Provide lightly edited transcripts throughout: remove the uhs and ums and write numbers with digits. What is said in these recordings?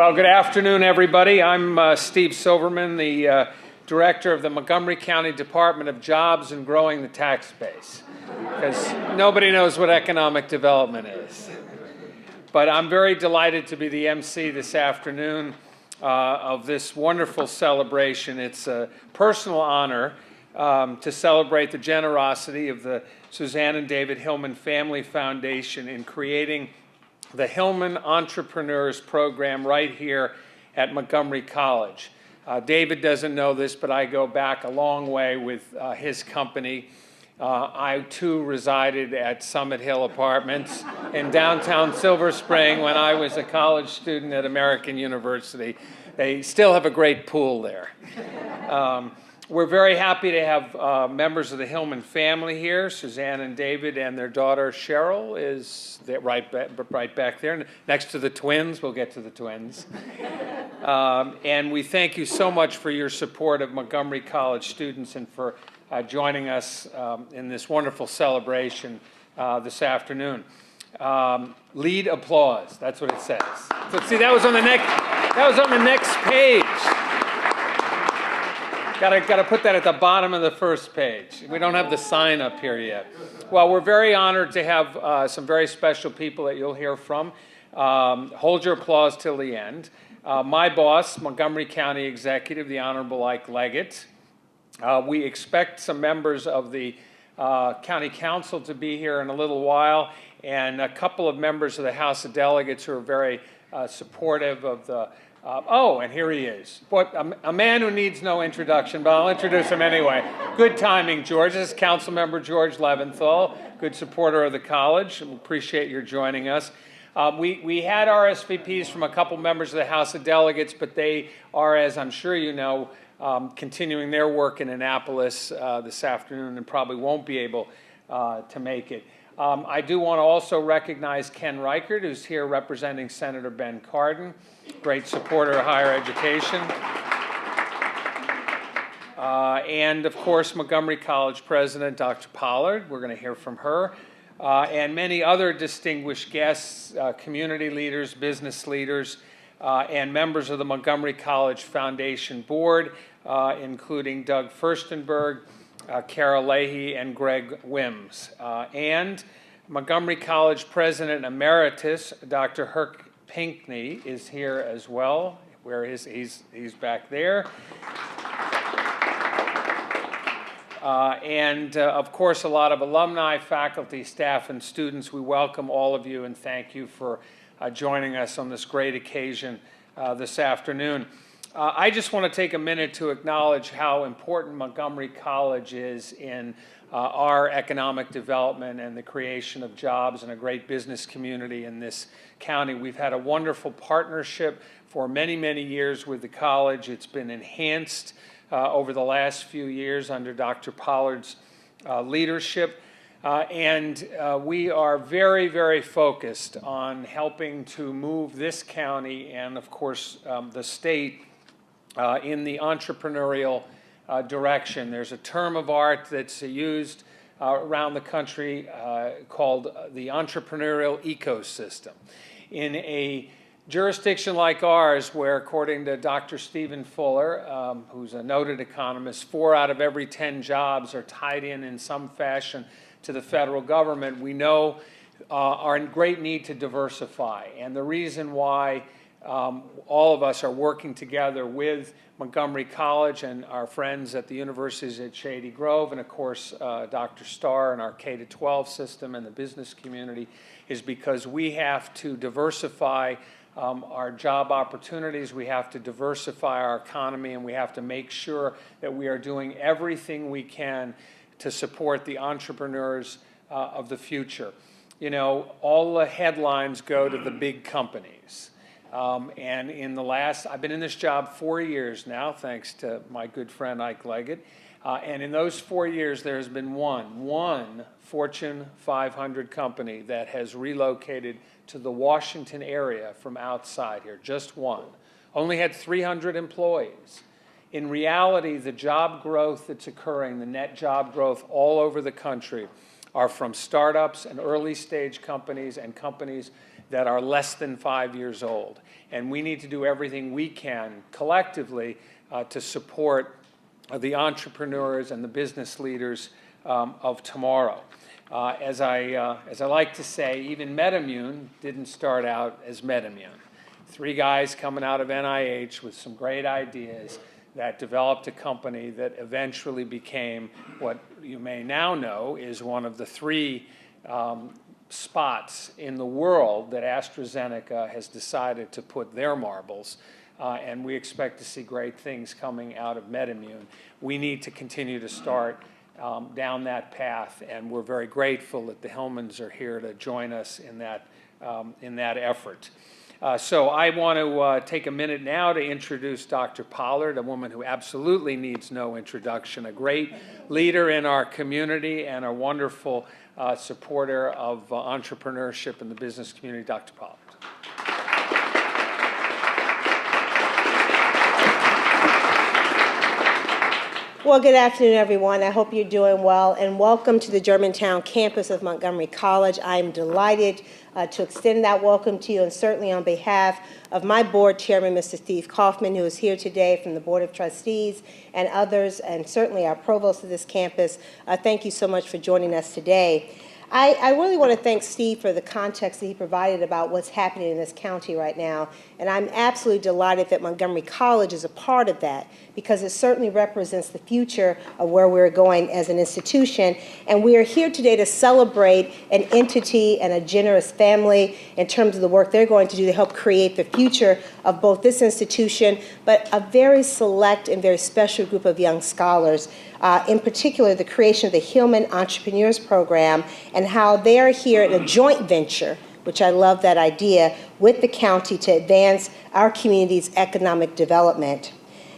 Well, good afternoon, everybody. I'm Steve Silverman, the Director of the Montgomery County Department of Jobs and Growing the Tax Base, because nobody knows what economic development is. But I'm very delighted to be the MC this afternoon of this wonderful celebration. It's a personal honor to celebrate the generosity of the Suzanne and David Hillman Family Foundation in creating the Hillman Entrepreneurs Program right here at Montgomery College. David doesn't know this, but I go back a long way with his company. I too resided at Summit Hill Apartments in downtown Silver Spring when I was a college student at American University. They still have a great pool there. We're very happy to have members of the Hillman family here. Suzanne and David and their daughter Cheryl is right back there, next to the twins. We'll get to the twins. And we thank you so much for your support of Montgomery College students and for joining us in this wonderful celebration this afternoon. Lead applause. That's what it says. So see, that was on the next page. Got to put that at the bottom of the first page. We don't have the sign up here yet. Well, we're very honored to have some very special people that you'll hear from. Hold your applause till the end. My boss, Montgomery County Executive, the Honorable Ike Leggett. We expect some members of the County Council to be here in a little while, and a couple of members of the House of Delegates who are very supportive of the and here he is. A man who needs no introduction, but I'll introduce him anyway. Good timing, George. This is Councilmember George Leventhal, good supporter of the college. We appreciate your joining us. We had RSVPs from a couple members of the House of Delegates, but they are, as I'm sure you know, continuing their work in Annapolis this afternoon and probably won't be able to make it. I do want to also recognize Ken Reichert, who's here representing Senator Ben Cardin, great supporter of higher education. And, of course, Montgomery College President Dr. Pollard. We're going to hear from her. And many other distinguished guests, community leaders, business leaders, and members of the Montgomery College Foundation Board, including Doug Furstenberg, Carol Leahy, and Greg Wims. And Montgomery College President Emeritus, Dr. Herc Pinkney, is here as well. Where is he's back there. And of course, a lot of alumni, faculty, staff, and students. We welcome all of you and thank you for joining us on this great occasion this afternoon. I just want to take a minute to acknowledge how important Montgomery College is in our economic development and the creation of jobs and a great business community in this county. We've had a wonderful partnership for many, many years with the college. It's been enhanced over the last few years under Dr. Pollard's leadership. And we are very, very focused on helping to move this county and, of course, the state in the entrepreneurial direction. There's a term of art that's used around the country called the entrepreneurial ecosystem. In a jurisdiction like ours, where according to Dr. Stephen Fuller, who's a noted economist, 4 out of every 10 jobs are tied in some fashion to the federal government, we know are in great need to diversify. And the reason why all of us are working together with Montgomery College and our friends at the universities at Shady Grove, and of course Dr. Starr and our K-12 system and the business community, is because we have to diversify our job opportunities, we have to diversify our economy, and we have to make sure that we are doing everything we can to support the entrepreneurs of the future. You know, all the headlines go to the big companies. And in the last, I've been in this job 4 years now, thanks to my good friend Ike Leggett. And in those 4 years, there has been one Fortune 500 company that has relocated to the Washington area from outside here, just one. Only had 300 employees. In reality, the job growth that's occurring, the net job growth all over the country, are from startups and early stage companies and companies that are less than 5 years old. And we need to do everything we can collectively to support the entrepreneurs and the business leaders of tomorrow. As I like to say, even MedImmune didn't start out as MedImmune. 3 guys coming out of NIH with some great ideas that developed a company that eventually became what you may now know is one of the 3 spots in the world that AstraZeneca has decided to put their marbles. And we expect to see great things coming out of MedImmune. We need to continue to start down that path, and we're very grateful that the Hillmans are here to join us in that effort. So I want to take a minute now to introduce Dr. Pollard, a woman who absolutely needs no introduction, a great leader in our community and a wonderful supporter of entrepreneurship in the business community. Dr. Pollard. Well, good afternoon, everyone. I hope you're doing well, and welcome to the Germantown campus of Montgomery College. I'm delighted to extend that welcome to you, and certainly on behalf of my board chairman, Mr. Steve Kaufman, who is here today from the Board of Trustees and others, and certainly our provost of this campus. Thank you so much for joining us today. I really want to thank Steve for the context that he provided about what's happening in this county right now, and I'm absolutely delighted that Montgomery College is a part of that, because it certainly represents the future of where we're going as an institution. And we are here today to celebrate an entity and a generous family in terms of the work they're going to do to help create the future of both this institution, but a very select and very special group of young scholars. In particular, the creation of the Hillman Entrepreneurs Program and how they are here in a joint venture, which I love that idea, with the county to advance our community's economic development.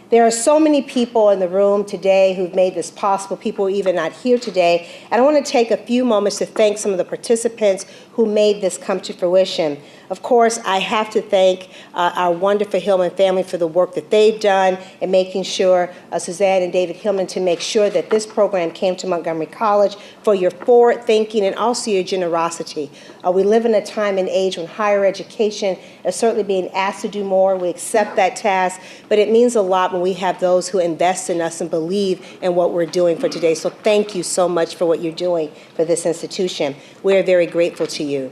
There are so many people in the room today who've made this possible, people who are even not here today. And I want to take a few moments to thank some of the participants who made this come to fruition. Of course, I have to thank our wonderful Hillman family for the work that they've done in making sure, Suzanne and David Hillman, to make sure that this program came to Montgomery College, for your forward thinking and also your generosity. We live in a time and age when higher education is certainly being asked to do more. We accept that task, but it means a lot when we have those who invest in us and believe in what we're doing for today. So thank you so much for what you're doing for this institution. We're very grateful to you.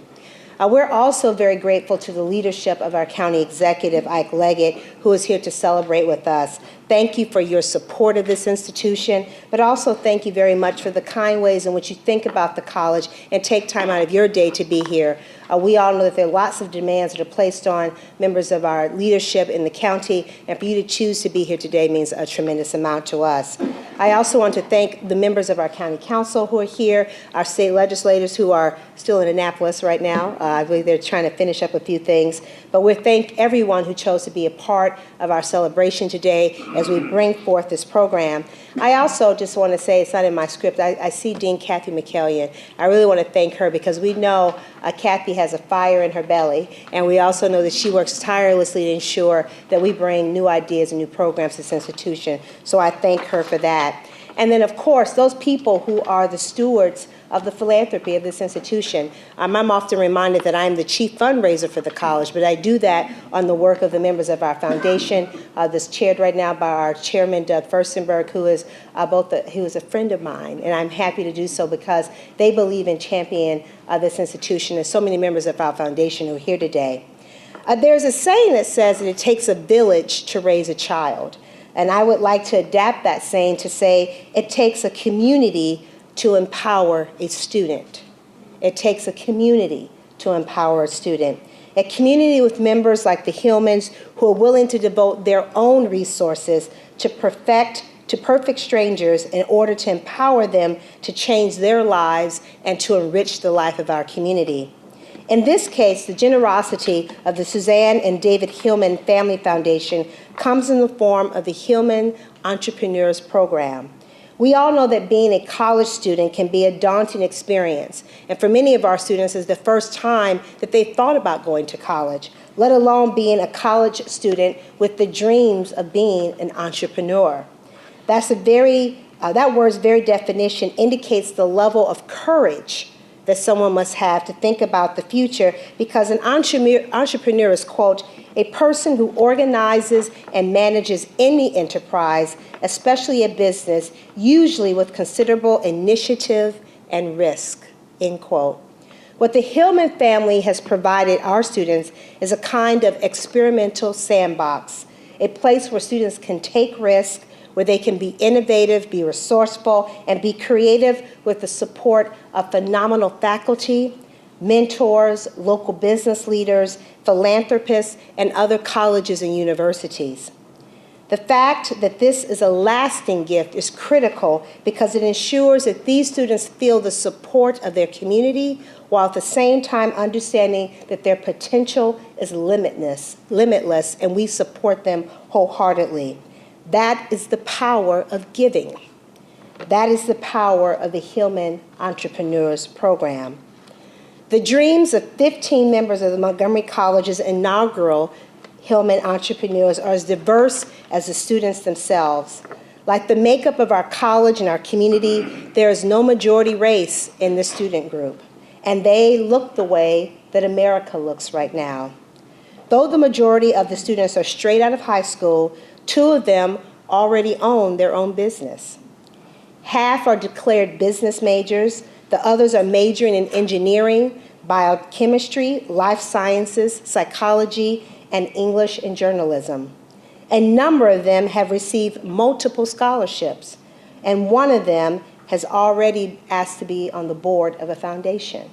We're also very grateful to the leadership of our county executive, Ike Leggett, who is here to celebrate with us. Thank you for your support of this institution, but also thank you very much for the kind ways in which you think about the college and take time out of your day to be here. We all know that there are lots of demands that are placed on members of our leadership in the county, and for you to choose to be here today means a tremendous amount to us. I also want to thank the members of our county council who are here, our state legislators who are still in Annapolis right now. I believe they're trying to finish up a few things. But we thank everyone who chose to be a part of our celebration today as we bring forth this program. I also just want to say, it's not in my script, I see Dean Kathy McKellion. I really want to thank her because we know Kathy has a fire in her belly, and we also know that she works tirelessly to ensure that we bring new ideas and new programs to this institution. So I thank her for that. And then, of course, those people who are the stewards of the philanthropy of this institution. I'm often reminded that I'm the chief fundraiser for the college, but I do that on the work of the members of our foundation, that's chaired right now by our chairman, Doug Furstenberg, who is a friend of mine, and I'm happy to do so because they believe in championing this institution, and so many members of our foundation who are here today. There's a saying that says that it takes a village to raise a child, and I would like to adapt that saying to say it takes a community to empower a student. It takes a community to empower a student. A community with members like the Hillmans who are willing to devote their own resources to perfect strangers in order to empower them to change their lives and to enrich the life of our community. In this case, the generosity of the Suzanne and David Hillman Family Foundation comes in the form of the Hillman Entrepreneurs Program. We all know that being a college student can be a daunting experience, and for many of our students, it's the first time that they've thought about going to college, let alone being a college student with the dreams of being an entrepreneur. That word's very definition indicates the level of courage that someone must have to think about the future, because an entrepreneur is, quote, a person who organizes and manages any enterprise, especially a business, usually with considerable initiative and risk, end quote. What the Hillman family has provided our students is a kind of experimental sandbox, a place where students can take risks, where they can be innovative, be resourceful, and be creative with the support of phenomenal faculty, mentors, local business leaders, philanthropists, and other colleges and universities. The fact that this is a lasting gift is critical because it ensures that these students feel the support of their community while at the same time understanding that their potential is limitless, and we support them wholeheartedly. That is the power of giving. That is the power of the Hillman Entrepreneurs Program. The dreams of 15 members of the Montgomery College's inaugural Hillman Entrepreneurs are as diverse as the students themselves. Like the makeup of our college and our community, there is no majority race in the student group, and they look the way that America looks right now. Though the majority of the students are straight out of high school, 2 of them already own their own business. Half are declared business majors. The others are majoring in engineering, biochemistry, life sciences, psychology, and English and journalism. A number of them have received multiple scholarships, and one of them has already asked to be on the board of a foundation.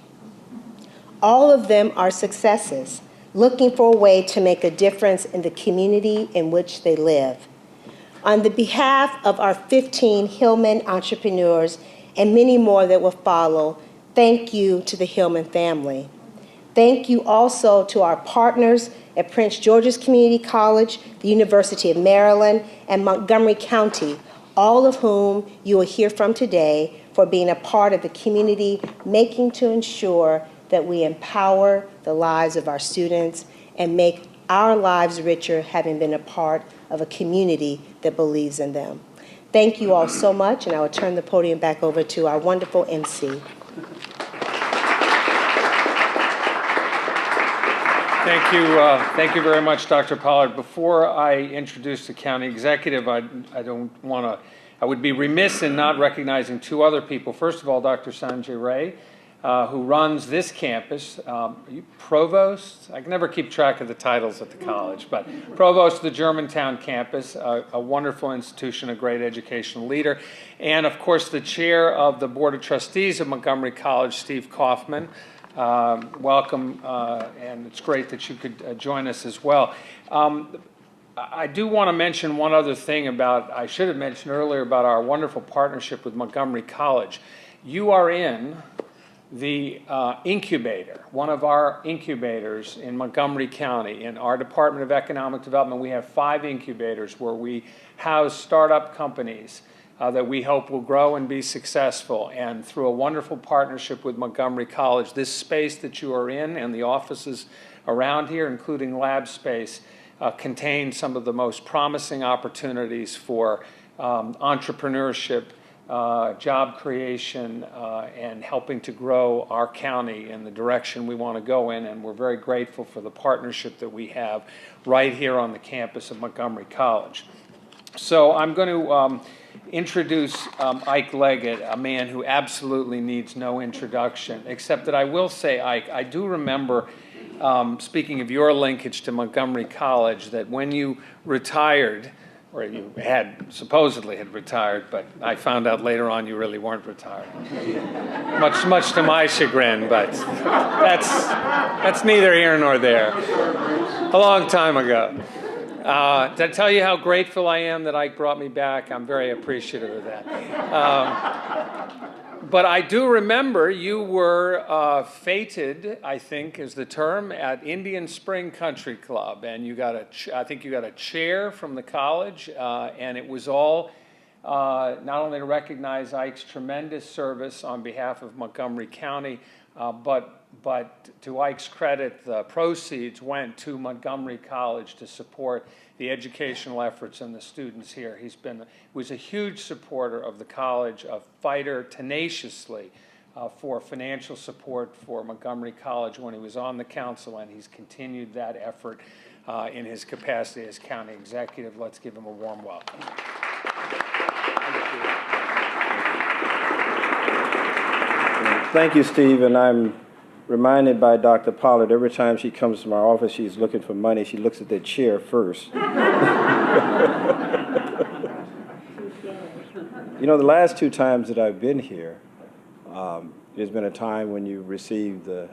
All of them are successes, looking for a way to make a difference in the community in which they live. On the behalf of our 15 Hillman entrepreneurs and many more that will follow, thank you to the Hillman family. Thank you also to our partners at Prince George's Community College, the University of Maryland, and Montgomery County, all of whom you will hear from today, for being a part of the community, making to ensure that we empower the lives of our students and make our lives richer, having been a part of a community that believes in them. Thank you all so much, and I will turn the podium back over to our wonderful MC. Thank you very much, Dr. Pollard. Before I introduce the county executive, I would be remiss in not recognizing 2 other people. First of all, Dr. Sanjay Ray, who runs this campus. Are you provost? I can never keep track of the titles at the college, but provost of the Germantown campus, a wonderful institution, a great educational leader. And of course, the chair of the Board of Trustees of Montgomery College, Steve Kaufman. Welcome, and it's great that you could join us as well. I do want to mention one other thing I should have mentioned earlier about our wonderful partnership with Montgomery College. You are in the incubator, one of our incubators in Montgomery County. In our Department of Economic Development, we have 5 incubators where we house startup companies that we hope will grow and be successful. And through a wonderful partnership with Montgomery College, this space that you are in and the offices around here, including lab space, contain some of the most promising opportunities for entrepreneurship, job creation, and helping to grow our county in the direction we want to go in. And we're very grateful for the partnership that we have right here on the campus of Montgomery College. So I'm going to introduce Ike Leggett, a man who absolutely needs no introduction, except that I will say, Ike, I do remember, speaking of your linkage to Montgomery College, that when you retired, or you supposedly had retired, but I found out later on you really weren't retired. much to my chagrin, but that's neither here nor there. A long time ago. Did I tell you how grateful I am that Ike brought me back? I'm very appreciative of that. But I do remember you were feted, I think is the term, at Indian Spring Country Club, and I think you got a chair from the college, and it was all not only to recognize Ike's tremendous service on behalf of Montgomery County, but to Ike's credit, the proceeds went to Montgomery College to support the educational efforts and the students here. He was a huge supporter of the college, a fighter tenaciously for financial support for Montgomery College when he was on the council, and he's continued that effort in his capacity as county executive. Let's give him a warm welcome. Thank you, Steve, and I'm reminded by Dr. Pollard, every time she comes to my office, she's looking for money, she looks at that chair first. You know, the last 2 times that I've been here, there's been a time when you received a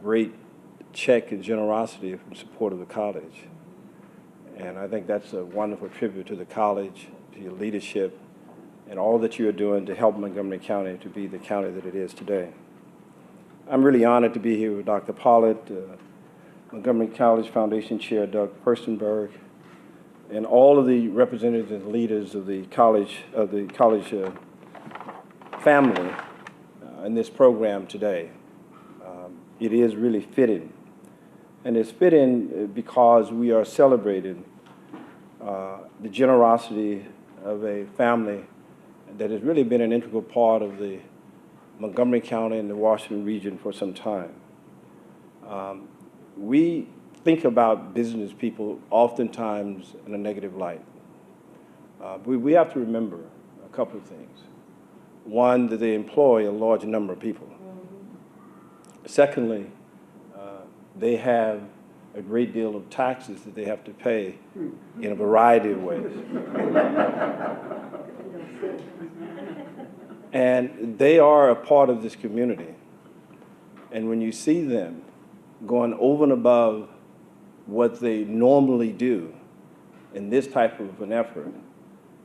great check and generosity in support of the college. And I think that's a wonderful tribute to the college, to your leadership, and all that you are doing to help Montgomery County to be the county that it is today. I'm really honored to be here with Dr. Pollard, Montgomery College Foundation Chair Doug Furstenberg, and all of the representatives and leaders of the college family in this program today. It is really fitting. And it's fitting because we are celebrating the generosity of a family that has really been an integral part of the Montgomery County and the Washington region for some time. We think about business people oftentimes in a negative light. We have to remember a couple of things. One, that they employ a large number of people. Secondly, they have a great deal of taxes that they have to pay in a variety of ways. And they are a part of this community. And when you see them going over and above what they normally do in this type of an effort,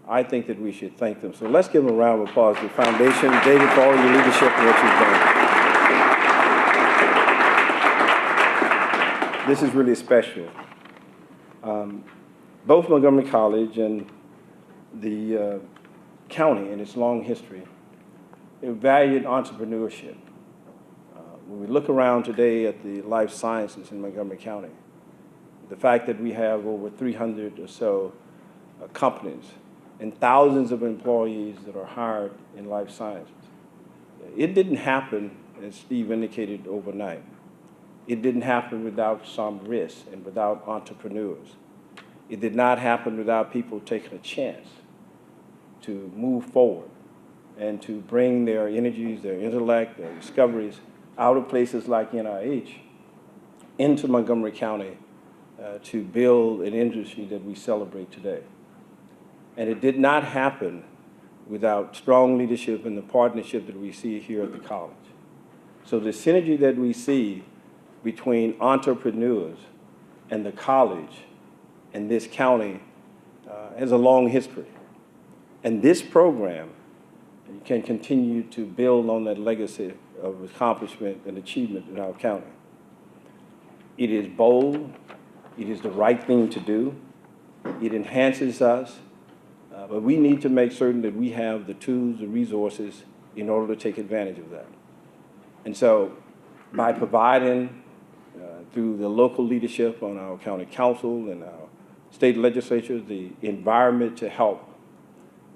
I think that we should thank them. So let's give them a round of applause to the foundation, David, for all your leadership and what you've done. This is really special. Both Montgomery College and the county in its long history have valued entrepreneurship. When we look around today at the life sciences in Montgomery County, the fact that we have over 300 or so companies and thousands of employees that are hired in life sciences, it didn't happen, as Steve indicated, overnight. It didn't happen without some risk and without entrepreneurs. It did not happen without people taking a chance to move forward and to bring their energies, their intellect, their discoveries out of places like NIH into Montgomery County to build an industry that we celebrate today. And it did not happen without strong leadership and the partnership that we see here at the college. So the synergy that we see between entrepreneurs and the college and this county has a long history. And this program can continue to build on that legacy of accomplishment and achievement in our county. It is bold, it is the right thing to do, it enhances us, but we need to make certain that we have the tools, the resources in order to take advantage of that. And so by providing through the local leadership on our county council and our state legislature the environment to help,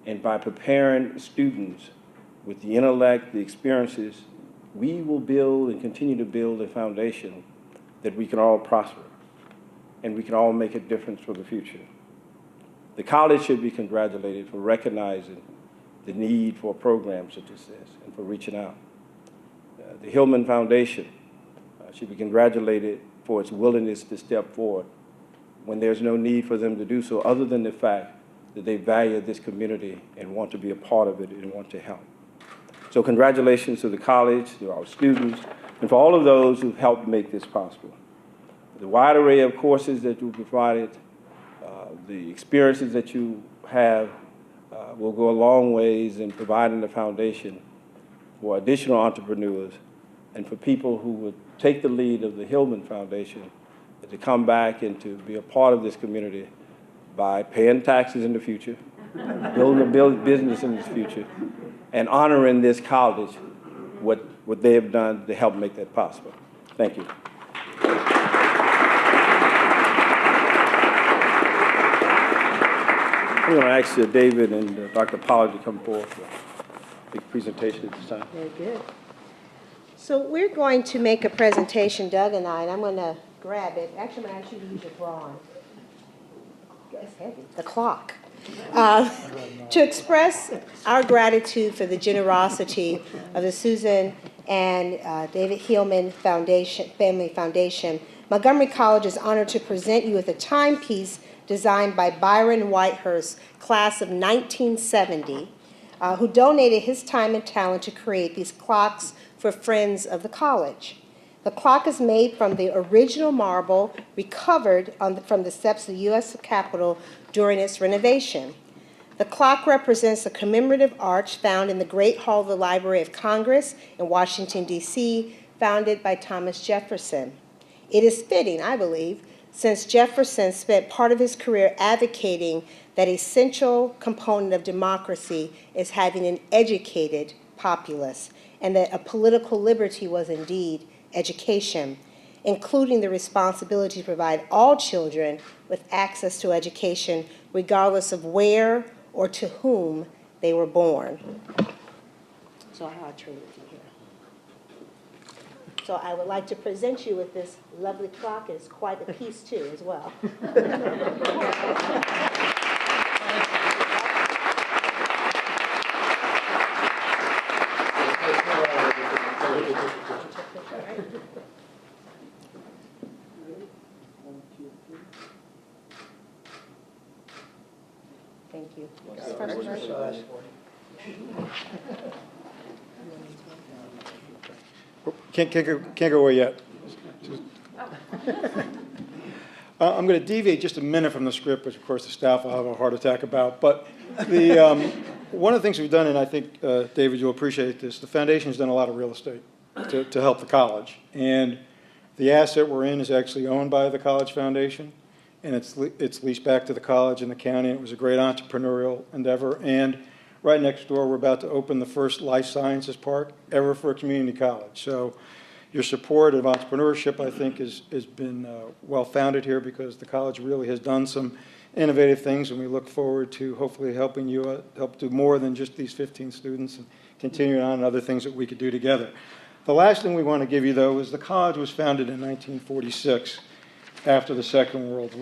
and by preparing students with the intellect, the experiences, we will build and continue to build a foundation that we can all prosper and we can all make a difference for the future. The college should be congratulated for recognizing the need for programs such as this and for reaching out. The Hillman Foundation should be congratulated for its willingness to step forward when there's no need for them to do so, other than the fact that they value this community and want to be a part of it and want to help. So congratulations to the college, to our students, and for all of those who've helped make this possible. The wide array of courses that you provided, the experiences that you have will go a long ways in providing the foundation for additional entrepreneurs and for people who would take the lead of the Hillman Foundation to come back and to be a part of this community by paying taxes in the future, building a business in the future, and honoring this college, what they have done to help make that possible. Thank you. I'm going to ask David and Dr. Pollard to come forward. make a presentation at this time. Very good. So we're going to make a presentation, Doug and I'm going to grab it. Actually, I'm going to ask you to use your drawing. It's heavy. The clock. To express our gratitude for the generosity of the Susan and David Hillman Family Foundation, Montgomery College is honored to present you with a timepiece designed by Byron Whitehurst, class of 1970, who donated his time and talent to create these clocks for friends of the college. The clock is made from the original marble recovered from the steps of the U.S. Capitol during its renovation. The clock represents a commemorative arch found in the Great Hall of the Library of Congress in Washington, D.C., founded by Thomas Jefferson. It is fitting, I believe, since Jefferson spent part of his career advocating that a central component of democracy is having an educated populace, and that a political liberty was indeed education, including the responsibility to provide all children with access to education, regardless of where or to whom they were born. So I'll turn it to here. So I would like to present you with this lovely clock. It's quite a piece too, as well. Thank you. Can't go away yet. I'm going to deviate just a minute from the script, which of course the staff will have a heart attack about. But one of the things we've done, and I think, David, you'll appreciate this, the foundation's done a lot of real estate to help the college. And the asset we're in is actually owned by the College Foundation, and it's leased back to the college and the county. It was a great entrepreneurial endeavor. And right next door, we're about to open the first life sciences park ever for a community college. So your support of entrepreneurship, I think, has been well-founded here, because the college really has done some innovative things, and we look forward to hopefully helping you help do more than just these 15 students and continuing on other things that we could do together. The last thing we want to give you, though, is the college was founded in 1946 after the Second World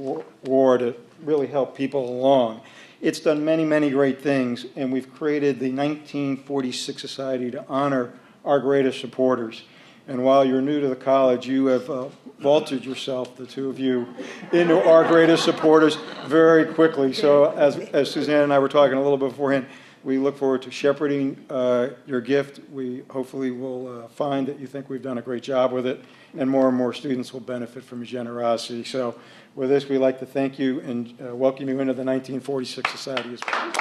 War to really help people along. It's done many, many great things, and we've created the 1946 Society to honor our greatest supporters. And while you're new to the college, you have vaulted yourself, the two of you, into our greatest supporters very quickly. So as Suzanne and I were talking a little bit beforehand, we look forward to shepherding your gift. We hopefully will find that you think we've done a great job with it, and more students will benefit from your generosity. So with this, we'd like to thank you and welcome you into the 1946 Society as well.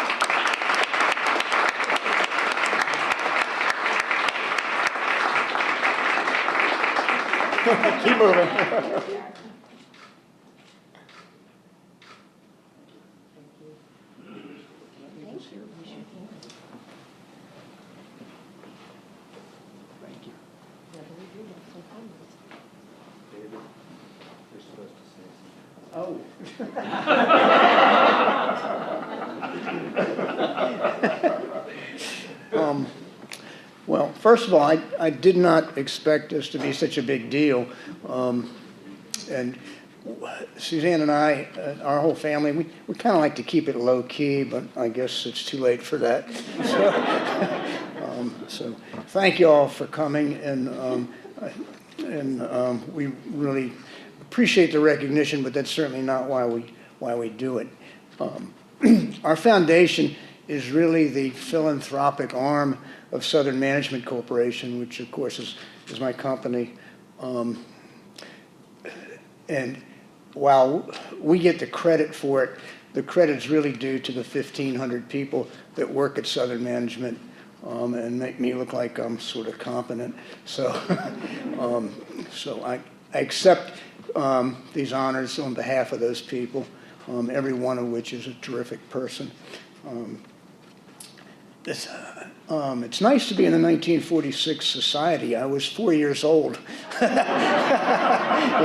Keep moving. Well, first of all, I did not expect this to be such a big deal. And Suzanne and I, our whole family, we kind of like to keep it low key, but I guess it's too late for that. So thank you all for coming, and we really appreciate the recognition, but that's certainly not why we do it. Our foundation is really the philanthropic arm of Southern Management Corporation, which of course is my company. And while we get the credit for it, the credit's really due to the 1,500 people that work at Southern Management and make me look like I'm sort of competent. So, so I accept these honors on behalf of those people, every one of which is a terrific person. It's nice to be in the 1946 Society. I was 4 years old in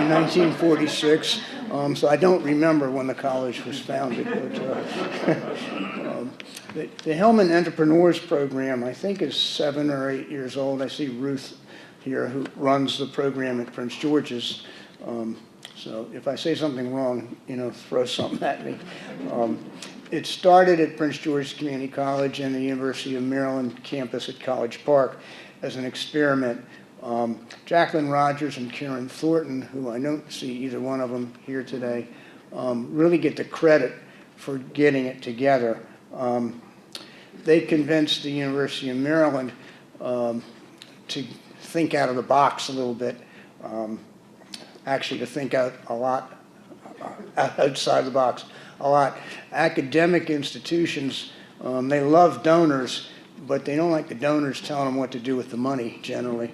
1946, so I don't remember when the college was founded. The Hellman Entrepreneurs Program, I think, is 7 or 8 years old. I see Ruth here, who runs the program at Prince George's. So if I say something wrong, throw something at me. It started at Prince George's Community College and the University of Maryland campus at College Park as an experiment. Jacqueline Rogers and Karen Thornton, who I don't see either one of them here today, really get the credit for getting it together. They convinced the University of Maryland to think out of the box a little bit, actually to think out a lot outside the box a lot. Academic institutions, they love donors, but they don't like the donors telling them what to do with the money generally.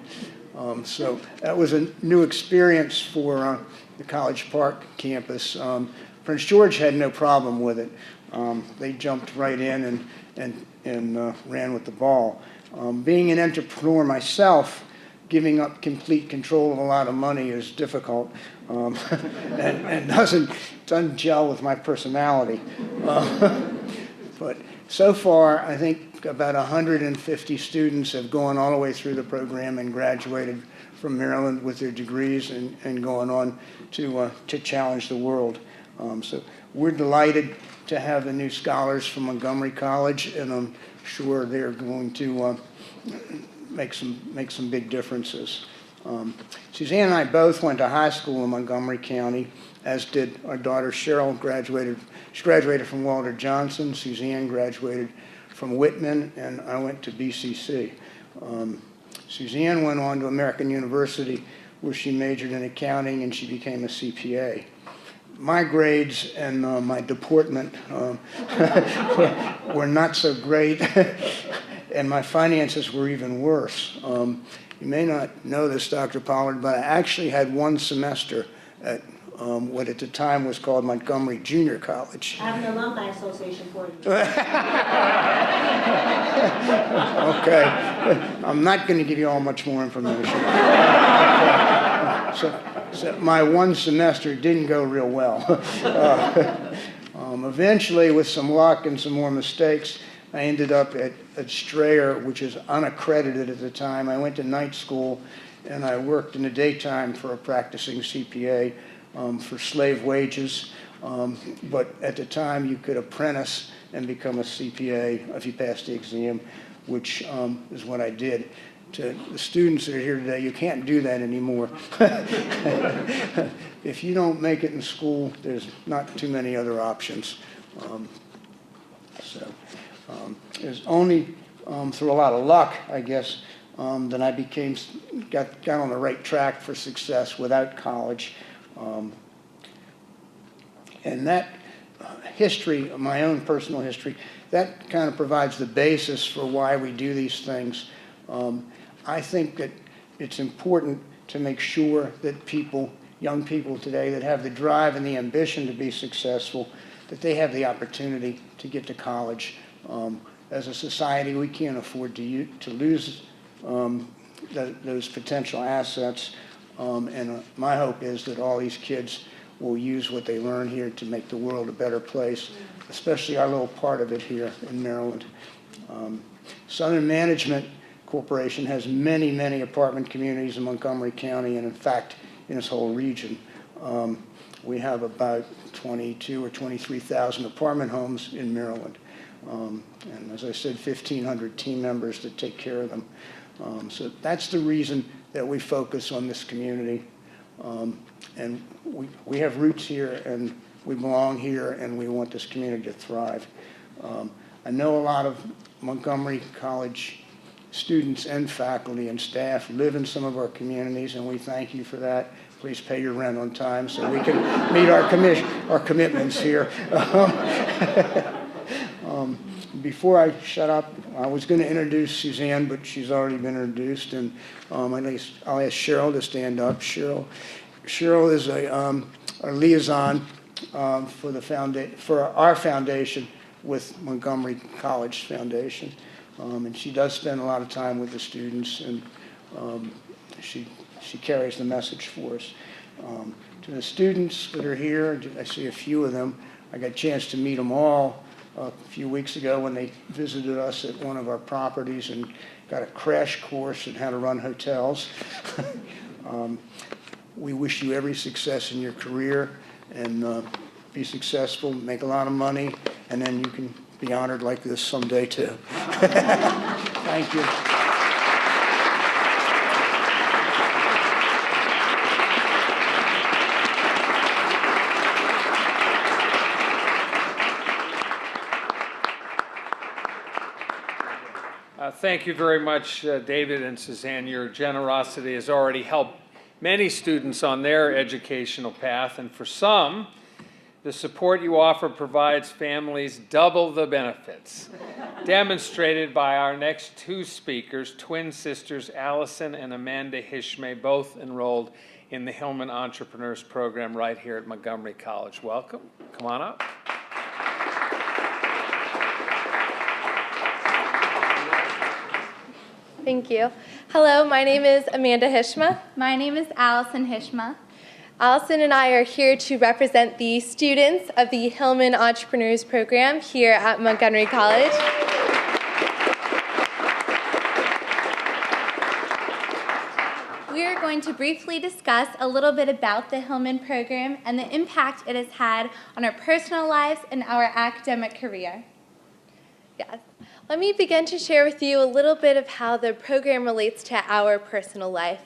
So that was a new experience for the College Park campus. Prince George had no problem with it. They jumped right in and ran with the ball. Being an entrepreneur myself, giving up complete control of a lot of money is difficult and doesn't gel with my personality. But so far, I think about 150 students have gone all the way through the program and graduated from Maryland with their degrees and going on to challenge the world. So we're delighted to have the new scholars from Montgomery College, and I'm sure they're going to make some big differences. Suzanne and I both went to high school in Montgomery County, as did our daughter Cheryl. She graduated from Walter Johnson. Suzanne graduated from Whitman, and I went to BCC. Suzanne went on to American University, where she majored in accounting, and she became a CPA. My grades and my deportment were not so great, and my finances were even worse. You may not know this, Dr. Pollard, but I actually had one semester at what at the time was called Montgomery Junior College. I have an alumni association for you. Okay. I'm not going to give you all much more information. So my one semester didn't go real well. Eventually, with some luck and some more mistakes, I ended up at Strayer, which is unaccredited at the time. I went to night school, and I worked in the daytime for a practicing CPA for slave wages. But at the time, you could apprentice and become a CPA if you passed the exam, which is what I did. To the students that are here today, you can't do that anymore. If you don't make it in school, there's not too many other options. It was only through a lot of luck, I guess, that I got on the right track for success without college. And that history, my own personal history, that kind of provides the basis for why we do these things. I think that it's important to make sure that young people today that have the drive and the ambition to be successful, that they have the opportunity to get to college. As a society, we can't afford to lose those potential assets. And my hope is that all these kids will use what they learn here to make the world a better place, especially our little part of it here in Maryland. Southern Management Corporation has many, many apartment communities in Montgomery County, and in fact, in this whole region. We have about 22 or 23,000 apartment homes in Maryland. And as I said, 1,500 team members that take care of them. So that's the reason that we focus on this community. And we have roots here, and we belong here, and we want this community to thrive. I know a lot of Montgomery College students and faculty and staff live in some of our communities, and we thank you for that. Please pay your rent on time so we can meet our commitments here. Before I shut up, I was going to introduce Suzanne, but she's already been introduced, and I'll ask Cheryl to stand up. Cheryl is a liaison for our foundation with Montgomery College Foundation. And she does spend a lot of time with the students, and she carries the message for us. To the students that are here, I see a few of them. I got a chance to meet them all a few weeks ago when they visited us at one of our properties and got a crash course in how to run hotels. We wish you every success in your career, and be successful, make a lot of money, and then you can be honored like this someday too. Thank you. Thank you very much, David and Suzanne. Your generosity has already helped many students on their educational path, and for some, the support you offer provides families double the benefits, demonstrated by our next two speakers, twin sisters Allison and Amanda Hishme, both enrolled in the Hillman Entrepreneurs Program right here at Montgomery College. Welcome. Come on up. Thank you. Hello, my name is Amanda Hishma. My name is Allison Hishma. Allison and I are here to represent the students of the Hillman Entrepreneurs Program here at Montgomery College. We are going to briefly discuss a little bit about the Hillman program and the impact it has had on our personal lives and our academic career. Yes. Let me begin to share with you a little bit of how the program relates to our personal life.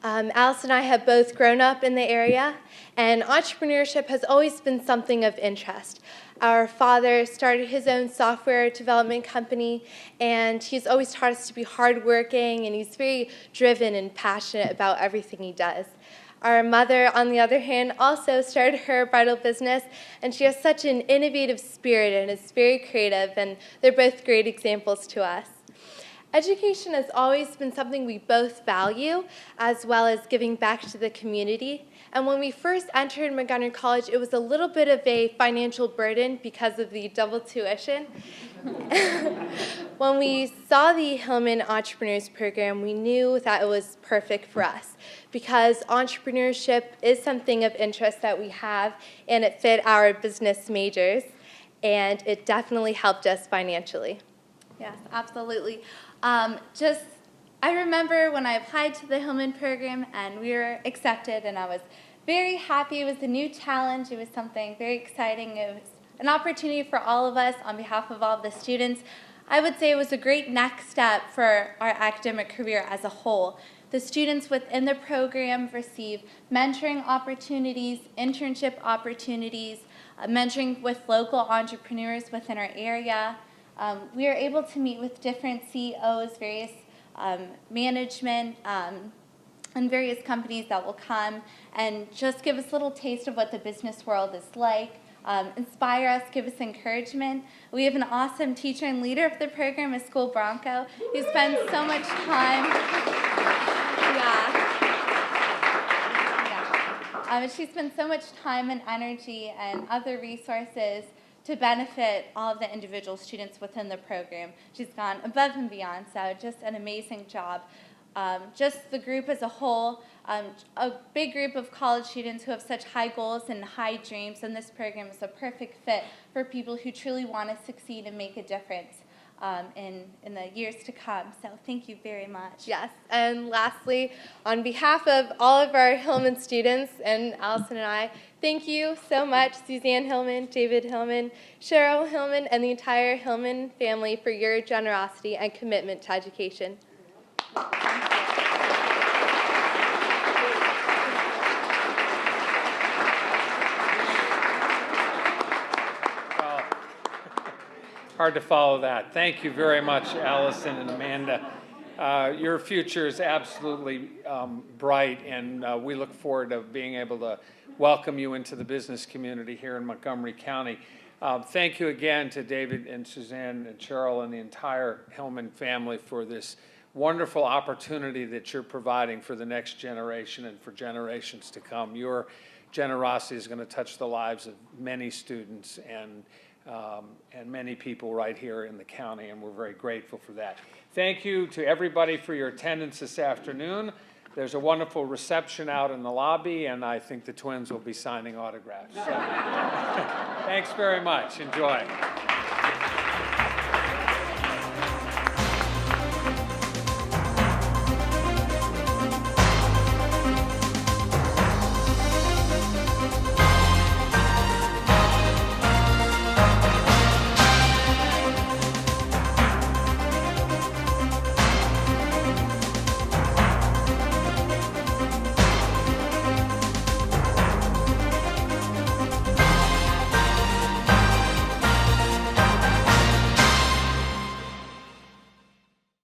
Alice and I have both grown up in the area, and entrepreneurship has always been something of interest. Our father started his own software development company, and he's always taught us to be hardworking, and he's very driven and passionate about everything he does. Our mother, on the other hand, also started her bridal business, and she has such an innovative spirit and is very creative, and they're both great examples to us. Education has always been something we both value, as well as giving back to the community. And when we first entered Montgomery College, it was a little bit of a financial burden because of the double tuition. When we saw the Hillman Entrepreneurs Program, we knew that it was perfect for us because entrepreneurship is something of interest that we have, and it fit our business majors, and it definitely helped us financially. Yes, absolutely. I remember when I applied to the Hillman program and we were accepted, and I was very happy. It was a new challenge. It was something very exciting. It was an opportunity for all of us on behalf of all of the students. I would say it was a great next step for our academic career as a whole. The students within the program receive mentoring opportunities, internship opportunities, mentoring with local entrepreneurs within our area. We are able to meet with different CEOs, various management, and various companies that will come and just give us a little taste of what the business world is like, inspire us, give us encouragement. We have an awesome teacher and leader of the program, Ms. School Bronco, who spends so much time. She spends so much time and energy and other resources to benefit all of the individual students within the program. She's gone above and beyond, so just an amazing job. Just the group as a whole, a big group of college students who have such high goals and high dreams, and this program is a perfect fit for people who truly want to succeed and make a difference in the years to come. So thank you very much. Yes, and lastly, on behalf of all of our Hillman students and Allison and I, thank you so much, Suzanne Hillman, David Hillman, Cheryl Hillman, and the entire Hillman family for your generosity and commitment to education. Hard to follow that. Thank you very much, Allison and Amanda. Your future is absolutely bright, and we look forward to being able to welcome you into the business community here in Montgomery County. Thank you again to David and Suzanne and Cheryl and the entire Hillman family for this wonderful opportunity that you're providing for the next generation and for generations to come. Your generosity is going to touch the lives of many students and many people right here in the county, and we're very grateful for that. Thank you to everybody for your attendance this afternoon. There's a wonderful reception out in the lobby, and I think the twins will be signing autographs. So, thanks very much. Enjoy.